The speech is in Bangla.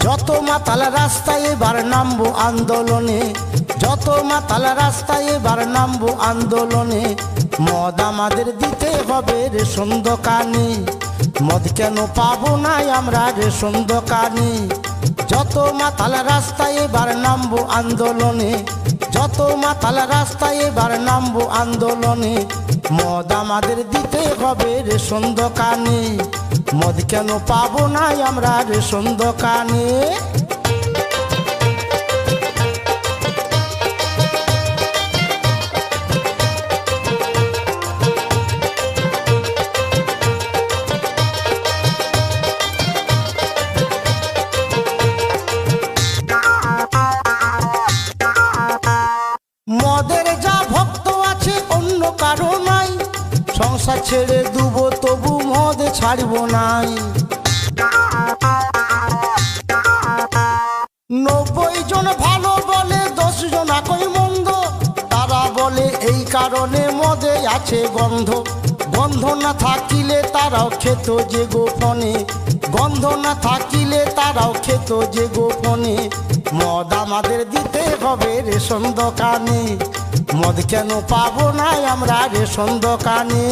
যত মাতাল রাস্তায় এবার নামবো আন্দোলনে, যত মাতাল রাস্তায় এবার নামবো আন্দোলনে। মদ আমাদের দিতে হবে রেশন দোকানে, মদ কেন পাবো না আমরা রেশন দোকানে। যত মাতাল রাস্তায় এবার নামবো আন্দোলনে, যত মাতাল রাস্তায় এবার নামবো আন্দোলনে। মদ আমাদের দিতে হবে রেশন দোকানে, মদ কেন পাবো না আমরা রেশন দোকানে। মদের যা ভক্ত আছে অন্য কারো নাই, সংসার ছেড়ে দুবো তবু মদ ছাড়বো নাই। 90 জন ভালো বলে 10 জন একই মন্দ, তারা বলে এই কারণে মদে আছে গন্ধ। গন্ধ না থাকিলে তারাও খেত যে গোপনে, গন্ধ না থাকিলে তারাও খেত যে গোপনে। মদ আমাদের দিতে হবে রেশন দোকানে, মদ কেন পাবো না আমরা রেশন দোকানে।